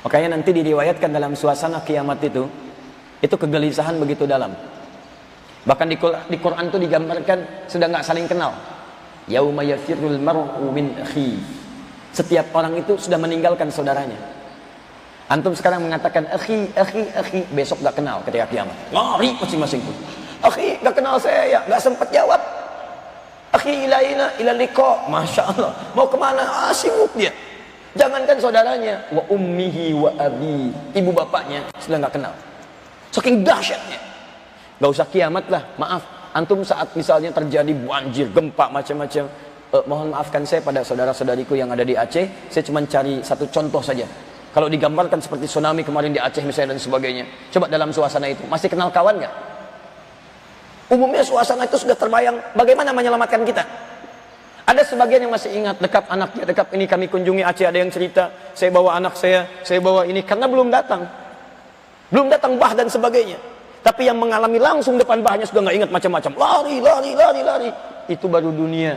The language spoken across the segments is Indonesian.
Makanya nanti diriwayatkan dalam suasana kiamat itu kegelisahan begitu dalam. Bahkan di Quran itu digambarkan sudah nggak saling kenal. Yauma yafirrul mar'u min akhi. Setiap orang itu sudah meninggalkan saudaranya. Antum sekarang mengatakan akhi, besok gak kenal ketika kiamat. Lari masing-masing pun. Akhi, gak kenal saya ya, gak sempat jawab. Akhi ilaina ila liqa. Masya Allah, mau kemana? Sibuk dia. Jangankan saudaranya, wa ummihi wa abi, ibu bapaknya sudah gak kenal. Saking dahsyatnya. Gak usah kiamat lah, maaf. Antum saat misalnya terjadi banjir, gempa, macam-macam. Mohon maafkan saya pada saudara-saudariku yang ada di Aceh. Saya cuma cari satu contoh saja. Kalau digambarkan seperti tsunami kemarin di Aceh misalnya dan sebagainya. Coba dalam suasana itu, masih kenal kawan nggak? Umumnya suasana itu sudah terbayang bagaimana menyelamatkan kita. Ada sebagian yang masih ingat dekap anaknya, dekap ini kami kunjungi Aceh, ada yang cerita, saya bawa anak saya bawa ini, karena belum datang bah dan sebagainya. Tapi yang mengalami langsung depan bahnya sudah nggak ingat macam-macam, lari. Itu baru dunia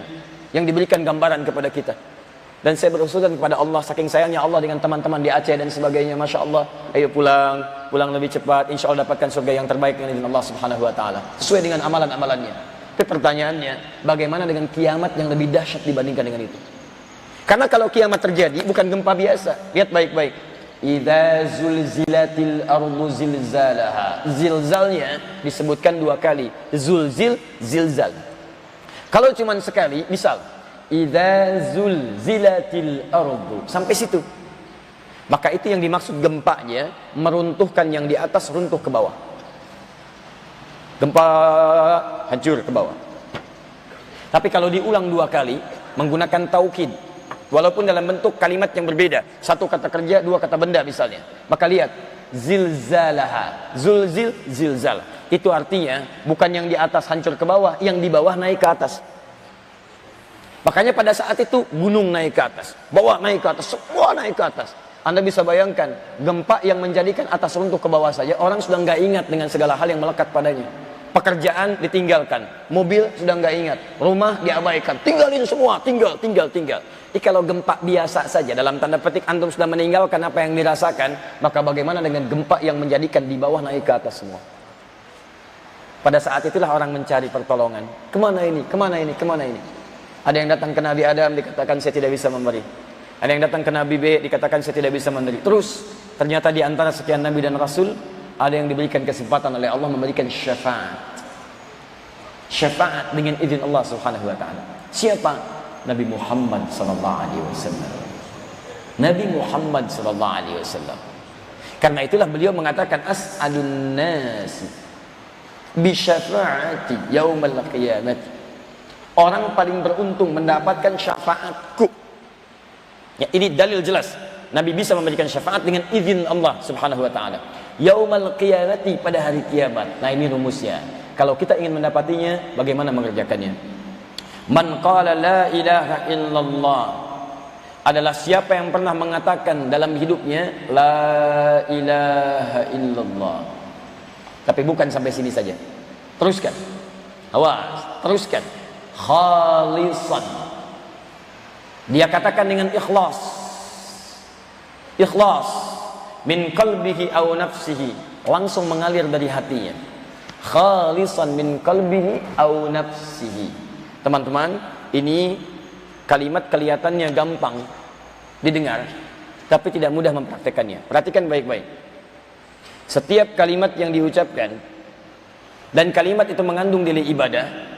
yang diberikan gambaran kepada kita. Dan saya berusulkan kepada Allah, saking sayangnya Allah dengan teman-teman di Aceh dan sebagainya, Masya Allah, ayo pulang lebih cepat, insya Allah dapatkan surga yang terbaik dengan izin Allah Subhanahu Wa Taala, sesuai dengan amalan-amalannya. Tapi pertanyaannya, bagaimana dengan kiamat yang lebih dahsyat dibandingkan dengan itu? Karena kalau kiamat terjadi bukan gempa biasa. Lihat baik-baik. Idza zulzilatil ardu zilzalaha. Zilzalnya disebutkan 2 kali. Zulzil, zilzal. Kalau cuma sekali, misal idza zulzilatil ardu, sampai situ, maka itu yang dimaksud gempanya, meruntuhkan yang di atas runtuh ke bawah. Gempa hancur ke bawah. Tapi kalau diulang 2 kali menggunakan taukid, walaupun dalam bentuk kalimat yang berbeda, 1 kata kerja, 2 kata benda misalnya, maka lihat zilzalaha, zulzil, zilzal, itu artinya bukan yang di atas hancur ke bawah, yang di bawah naik ke atas. Makanya pada saat itu gunung naik ke atas, bawah naik ke atas, semua naik ke atas. Anda bisa bayangkan gempa yang menjadikan atas runtuh ke bawah saja, orang sudah nggak ingat dengan segala hal yang melekat padanya. Pekerjaan ditinggalkan, mobil sudah nggak ingat, rumah diabaikan, tinggalin semua, tinggal. Jadi kalau gempa biasa saja, dalam tanda petik antum sudah meninggalkan apa yang dirasakan, maka bagaimana dengan gempa yang menjadikan di bawah naik ke atas semua? Pada saat itulah orang mencari pertolongan. Kemana ini? Ada yang datang ke Nabi Adam, dikatakan saya tidak bisa memberi. Ada yang datang ke Nabi B, dikatakan saya tidak bisa memberi. Terus ternyata di antara sekian Nabi dan Rasul, ada yang diberikan kesempatan oleh Allah memberikan syafaat. Syafaat dengan izin Allah Subhanahu Wa Taala. Siapa? Nabi Muhammad sallallahu alaihi wasallam. Nabi Muhammad sallallahu alaihi wasallam. Karena itulah beliau mengatakan as'alun nas bi syafaati yaumal qiyamah. Orang paling beruntung mendapatkan syafaatku. Ya, ini dalil jelas. Nabi bisa memberikan syafaat dengan izin Allah Subhanahu Wa Taala. Yaumal qiyamati, pada hari kiamat. Nah, ini rumusnya. Kalau kita ingin mendapatinya, bagaimana mengerjakannya? Man qala la ilaha illallah, adalah siapa yang pernah mengatakan dalam hidupnya la ilaha illallah. Tapi bukan sampai sini saja. Teruskan. Awas, teruskan. Khalisan, dia katakan dengan ikhlas min qalbihi aw nafsihi, langsung mengalir dari hatinya. Khalisan min qalbihi aw nafsihi. Teman-teman, ini kalimat kelihatannya gampang didengar, tapi tidak mudah mempraktekannya. Perhatikan baik-baik. Setiap kalimat yang diucapkan dan kalimat itu mengandung nilai ibadah,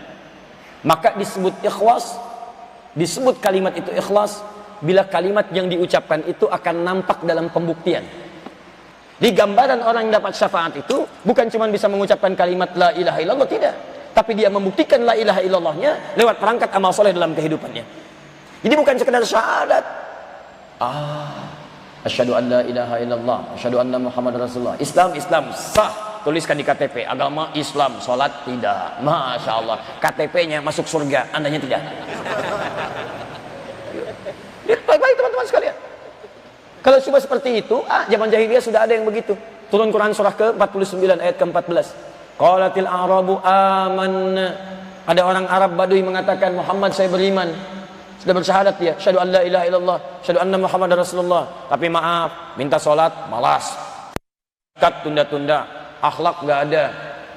maka disebut ikhlas, disebut kalimat itu ikhlas bila kalimat yang diucapkan itu akan nampak dalam pembuktian. Di gambaran orang yang dapat syafaat itu bukan cuma bisa mengucapkan kalimat la ilaha illallah, tidak, tapi dia membuktikan la ilaha illallahnya lewat perangkat amal soleh dalam kehidupannya. Jadi bukan sekedar syahadat, asyhadu an la ilaha illallah, asyhadu anna muhammad rasulullah, Islam sah, tuliskan di KTP, agama Islam, sholat tidak. Masya Allah, KTP-nya masuk surga, andanya tidak. Baik-baik teman-teman sekalian. Kalau coba seperti itu, zaman jahiliyah sudah ada yang begitu. Turun Quran surah ke-49 ayat ke-14. Qalatil a'rabu amanna. Ada orang Arab Badui mengatakan, Muhammad saya beriman. Sudah bersyahadat dia, syahadu an la ilaha illallah, syahadu anna Muhammadar Rasulullah. Tapi maaf, minta sholat, malas. Zakat tunda-tunda, akhlak nggak ada.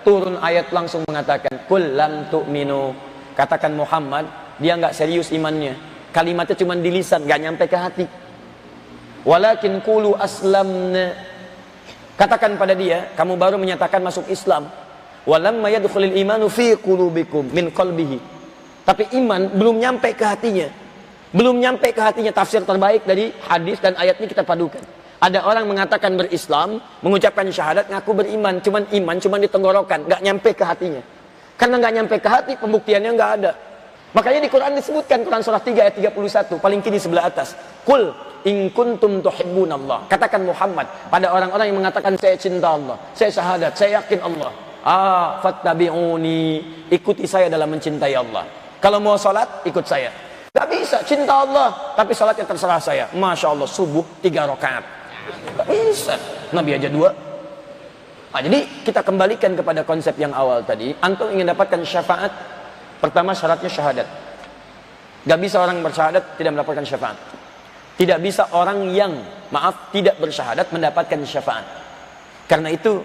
Turun ayat langsung mengatakan, kul lam tu'minu. Katakan Muhammad, dia nggak serius imannya. Kalimatnya cuma di lisan, nggak nyampe ke hati. Walakin qulu aslamna. Katakan pada dia, kamu baru menyatakan masuk Islam. Walamma yadkhulul imanu fi qulubikum min qalbihi. Tapi iman belum nyampe ke hatinya. Belum nyampe ke hatinya. Tafsir terbaik dari hadis dan ayat ini kita padukan. Ada orang mengatakan berislam, mengucapkan syahadat, ngaku beriman. Cuman iman, cuman di tenggorokan, nggak nyampe ke hatinya. Karena nggak nyampe ke hati, pembuktiannya nggak ada. Makanya di Quran disebutkan, Quran surah 3 ayat 31, paling kiri sebelah atas. Qul in kuntum tuhibbunallah. Katakan Muhammad pada orang-orang yang mengatakan saya cinta Allah, saya syahadat, saya yakin Allah. Fattabi'uni, ikuti saya dalam mencintai Allah. Kalau mau sholat, ikut saya. Gak bisa, cinta Allah, tapi sholatnya terserah saya. Masya Allah, subuh 3 rakaat. Gak bisa, Nabi aja 2. Nah, jadi kita kembalikan kepada konsep yang awal tadi. Antum ingin dapatkan syafaat, pertama syaratnya syahadat. Gak bisa orang bersyahadat tidak mendapatkan syafaat. Tidak bisa orang yang, tidak bersyahadat mendapatkan syafaat. Karena itu,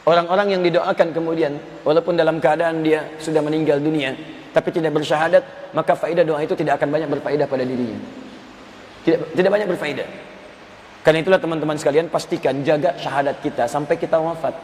orang-orang yang didoakan kemudian, walaupun dalam keadaan dia sudah meninggal dunia, tapi tidak bersyahadat, maka faedah doa itu tidak akan banyak berfaedah pada dirinya. Tidak banyak berfaedah. Karena itulah teman-teman sekalian, pastikan jaga syahadat kita sampai kita wafat.